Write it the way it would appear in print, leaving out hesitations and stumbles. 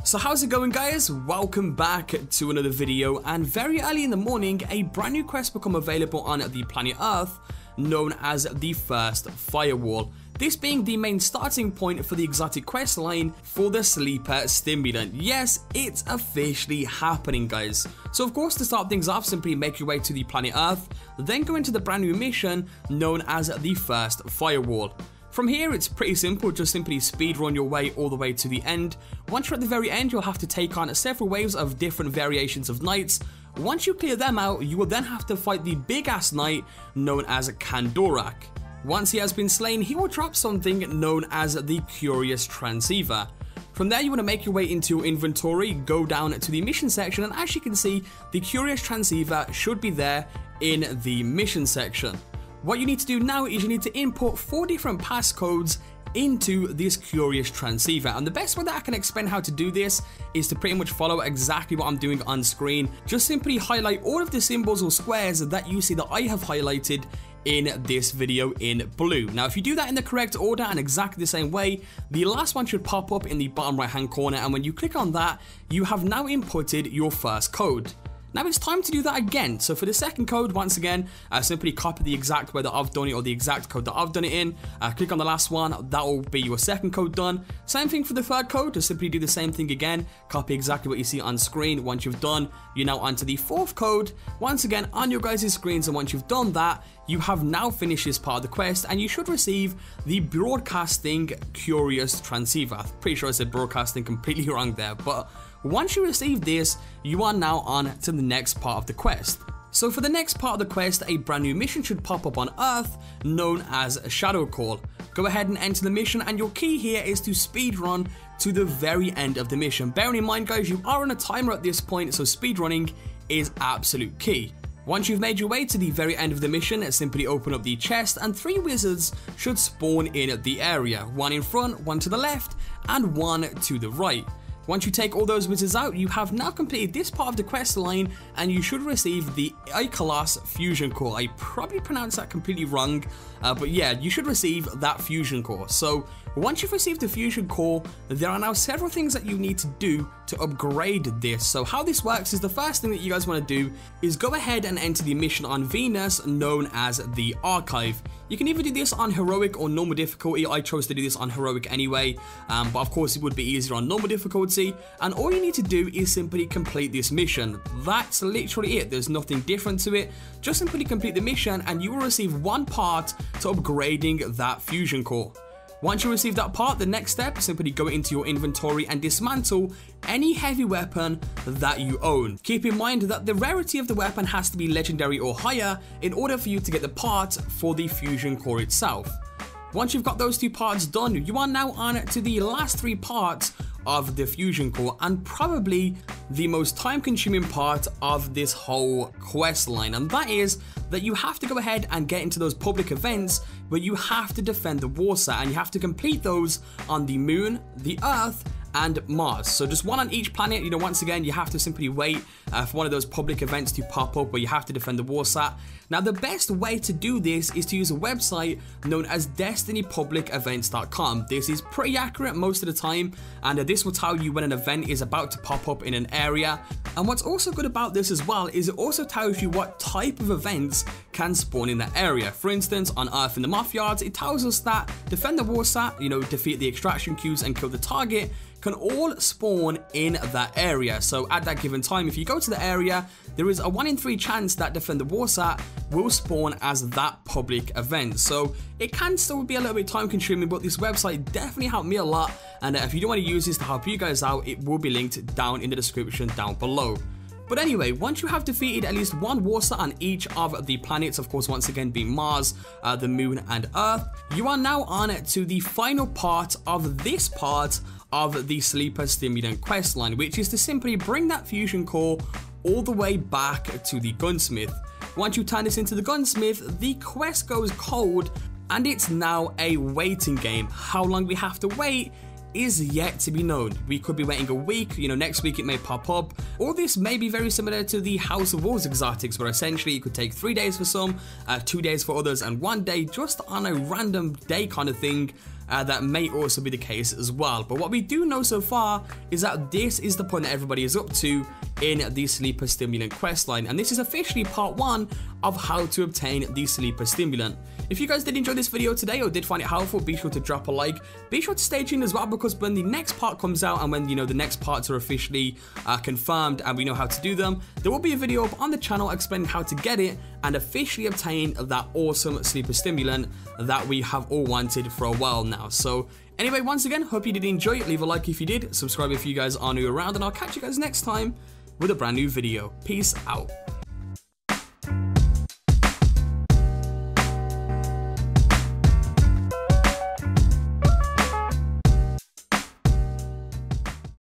So how's it going, guys? Welcome back to another video, and very early in the morning a brand new quest become available on the planet Earth known as the First Firewall. This being the main starting point for the exotic quest line for the Sleeper Stimulant. Yes, it's officially happening, guys. So of course, to start things off, simply make your way to the planet Earth, then go into the brand new mission known as the First Firewall. From here, it's pretty simple, just simply speedrun your way all the way to the end. Once you're at the very end, you'll have to take on several waves of different variations of knights. Once you clear them out, you will then have to fight the big-ass knight known as Kandorak. Once he has been slain, he will drop something known as the Curious Transceiver. From there, you want to make your way into your inventory, go down to the mission section, and as you can see, the Curious Transceiver should be there in the mission section. What you need to do now is you need to input 4 different passcodes into this Curious Transceiver, and the best way that I can explain how to do this is to pretty much follow exactly what I'm doing on screen. Just simply highlight all of the symbols or squares that you see that I have highlighted in this video in blue. Now if you do that in the correct order and exactly the same way, the last one should pop up in the bottom right hand corner, and when you click on that, you have now inputted your first code. Now it's time to do that again. So for the second code, once again, simply copy the exact way that I've done it, or the exact code that I've done it in. Click on the last one, that will be your second code done. Same thing for the third code, just simply do the same thing again. Copy exactly what you see on screen. Once you've done, you're now onto the fourth code, once again on your guys' screens, and once you've done that, you have now finished this part of the quest, and you should receive the Broadcasting Curious Transceiver. I'm pretty sure I said broadcasting completely wrong there, but once you receive this, you are now on to the next part of the quest. So for the next part of the quest, a brand new mission should pop up on Earth known as Shadow Call. Go ahead and enter the mission, and your key here is to speedrun to the very end of the mission. Bearing in mind, guys, you are on a timer at this point, so speedrunning is absolute key. Once you've made your way to the very end of the mission, simply open up the chest, and 3 wizards should spawn in the area. 1 in front, 1 to the left, and 1 to the right. Once you take all those wizards out, you have now completed this part of the quest line, and you should receive the Ikalos Fusion Core. I probably pronounced that completely wrong, but yeah, you should receive that Fusion Core. So once you've received the Fusion Core, there are now several things that you need to do to upgrade this. So how this works is, the first thing that you guys want to do is go ahead and enter the mission on Venus known as the Archive. You can either do this on heroic or normal difficulty. I chose to do this on heroic anyway, but of course it would be easier on normal difficulty, and all you need to do is simply complete this mission. That's literally it. There's nothing different to it. Just simply complete the mission and you will receive 1 part to upgrading that Fusion Core. Once you receive that part, the next step is simply go into your inventory and dismantle any heavy weapon that you own. Keep in mind that the rarity of the weapon has to be legendary or higher in order for you to get the part for the Fusion Core itself. Once you've got those 2 parts done, you are now on to the last 3 parts of the Fusion Core, and probably the most time-consuming part of this whole quest line, and that is that you have to go ahead and get into those public events where you have to defend the warsat, and you have to complete those on the Moon, the Earth, and Mars. So just 1 on each planet. You know, once again, you have to simply wait for one of those public events to pop up where you have to defend the warsat. Now, the best way to do this is to use a website known as destinypublicevents.com. This is pretty accurate most of the time, and this will tell you when an event is about to pop up in an area. And what's also good about this as well is it also tells you what type of events can spawn in that area. For instance, on Earth in the Moth Yards, it tells us that defend the warsat, you know, defeat the extraction queues and kill the target, can all spawn in that area. So at that given time, if you go to the area, there is a 1 in 3 chance that defend the warsat will spawn as that public event. So it can still be a little bit time consuming, but this website definitely helped me a lot, and if you don't want to use this to help you guys out, it will be linked down in the description down below. But anyway, once you have defeated at least 1 warsat on each of the planets, of course once again being Mars, the Moon and Earth, you are now on to the final part of this part of the Sleeper Stimulant questline, which is to simply bring that Fusion Core all the way back to the Gunsmith. Once you turn this into the Gunsmith, the quest goes cold, and it's now a waiting game. How long we have to wait is yet to be known. We could be waiting a week, you know, next week it may pop up, or this may be very similar to the House of Wolves exotics, where essentially it could take 3 days for some, 2 days for others, and 1 day just on a random day kind of thing. that may also be the case as well. But what we do know so far is that this is the point that everybody is up to in the Sleeper Stimulant questline, and this is officially part 1 of how to obtain the Sleeper Stimulant. If you guys did enjoy this video today or did find it helpful, be sure to drop a like. Be sure to stay tuned as well, because when the next part comes out and when the next parts are officially confirmed and we know how to do them, there will be a video up on the channel explaining how to get it and officially obtain that awesome Sleeper Stimulant that we have all wanted for a while now. So anyway, once again, hope you did enjoy it. Leave a like if you did, subscribe if you guys are new around, and I'll catch you guys next time with a brand new video. Peace out.